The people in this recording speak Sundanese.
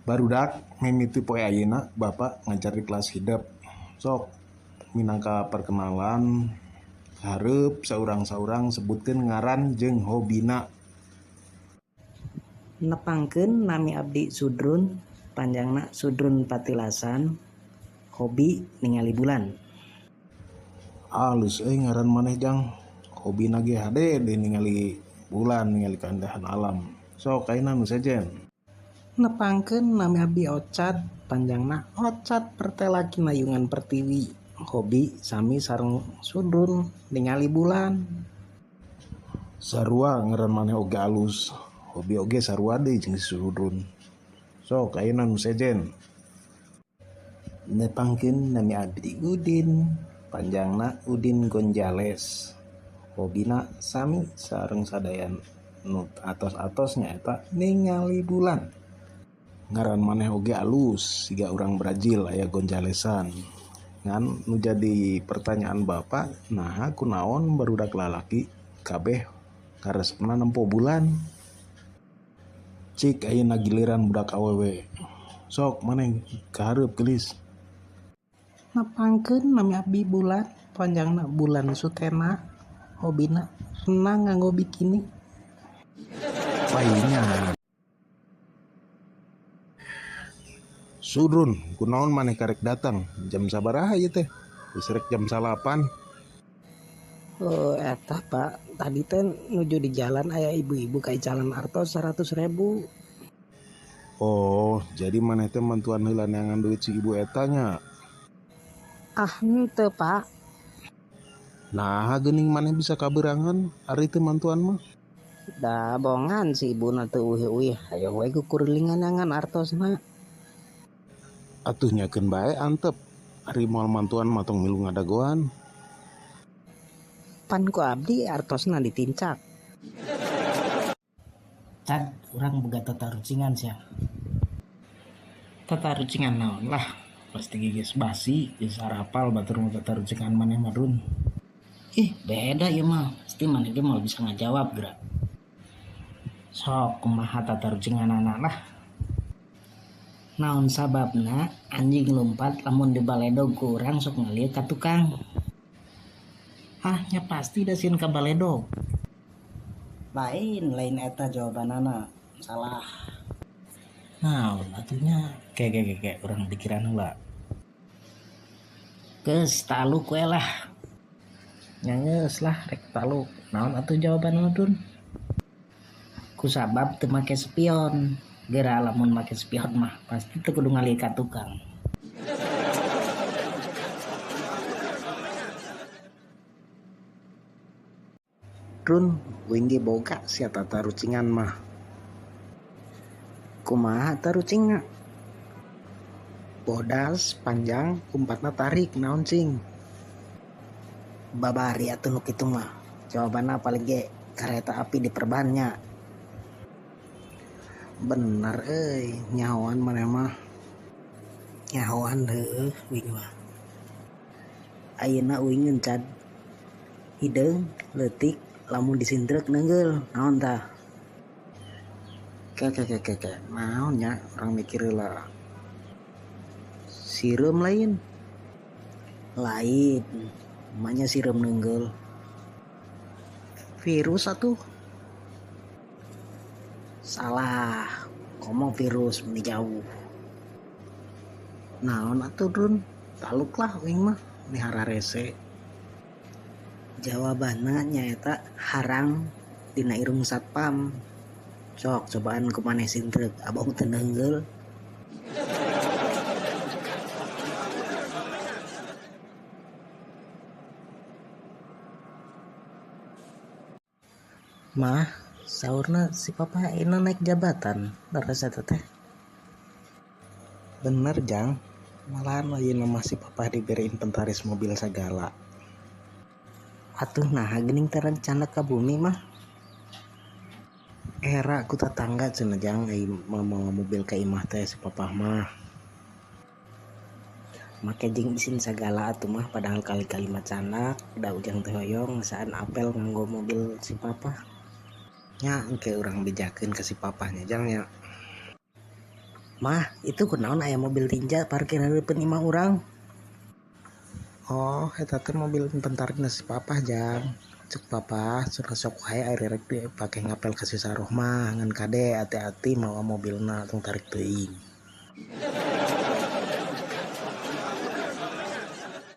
Barudak mimiti poe ayeuna Bapak ngajar di kelas hidup. Sok minangka perkenalan hareup saurang-saurang sebutkeun ngaran jeung hobina. Nepangkeun nami abdi Sudrun, panjangna Sudrun Patilasan, hobi ningali bulan. Alus ngaran maneh jang. Hobina ge hade deh ningali bulan, ningali keindahan alam. Sok ayeuna nu sejen. Nepangkeun nami abdi Ocat, panjangna Ocat Pertelaki Nayungan Pertiwi, hobi sami sareng Sudrun ningali bulan. Sarua ngaran maneh oge alus. Hobi oge sarua deui jeung si Sudrun. Sok ayeuna nu sejen. Nepangkeun nami abdi Udin, panjangna Udin Gonjales, hobina sami sareng sadaya nu atos-atos nyaeta ningali bulan. Ngaran maneh oge alus siga urang Brazil aya Gonjalesan. Ngan nu jadi pertanyaan Bapak, nah kunaon barudak lalaki kabeh karesepna nempo bulan? Cik ayeuna giliran budak awewe. Sok maneh kahareup gelis. Nepangkeun nami abdi Bulan, panjangna Bulan Sutena, hobina renang nganggo bikini. Painya Sudrun, kunaon maneh karek datang? Jam sabaraha ieu teh? Geus rek jam 9. Eta Pak, tadi teh nuju di jalan aya ibu-ibu kaicalan artos 100.000. Oh, jadi maneh teh mantuan heula neangan duit si ibu etanya. Ah henteu Pak, Nah, geuning maneh bisa kaberangan ari teu mantuan mah. da bongan si ibuna teu uyuh-uyuh, aya we kukuringan neangan artosna. Atuh nyakeun bae antep. Ari moal mantuan mah tong milu ngadagoan. Pan ku abdi artosna ditincak. Cad, urang boga tatarucingan sia. Tatarucingan naon lah, pasti geus basi, geus arapal batur nu tatarucingan maneh mah Dun. Ih, beda ieu mah, pasti maneh ge mah bisa ngajawab geura. Sok kumaha tatarucinganana lah. Naon sababna anjing lompat lamun dibaledog ku urang sok ngalieu ka tukang? Ah, nya pasti da sieun ka baledog. Lain eta jawabanana, salah. Naon atunya ke urang pikiran heula. Geus taluk we lah. Nya geus lah rek taluk. Naon atuh jawabanna Dun? Kusabab teu make spion. Geura lamun make spion mah pasti teu kudu ngalieu ka tukang. Run, uing ge boga sia tatarucingan mah. Kumaha tarucingan? Bodas panjang umpatna tarik naon cing? Babari atuh nu kitu mah. Jawabanna paling ge kareta api di perbannya. Bener nyahoan maneh mah. Nyahoan heueuh uing mah. Ayeuna uing ngeuncan hideung leutik lamun disindrek neungeul naon tah? Ke naon nya urang mikir heula. Sireum lain emanya sireum neungeul. Virus atuh. Salah, komo virus meni jauh. Naon atuh Dun? Taluk lah uing mah nihara rese. Jawabanna nyaeta harang dina irung satpam. Sok cobaan kumaneh sindrek abang teu neungeul. Mah, saurna si papa ayeuna naik jabatan, leres eta teh. Bener jang, malahan ayeuna mah si papa diberi inventaris mobil sagala. Atuh nah geuning terencana ka bumi mah. Era ku tetangga cenah jang mau mobil ka imah teh si papa mah. Make jeung isin sagala atuh mah padahal kali-kali macanak da ujang teh hoyong saan apel nganggo mobil si papa. Nya engke urang bejakeun ka si papanya jang nya. Mah, itu kunaon aya mobil tinja parkir hareupeun imah urang. Oh, eta teh mobil inventarisna si papa jang. Cek papa, sok wae arek dipake ngapel ka si Saroh mah ngan kade hati-hati mawa mobilna tong tarik teuing.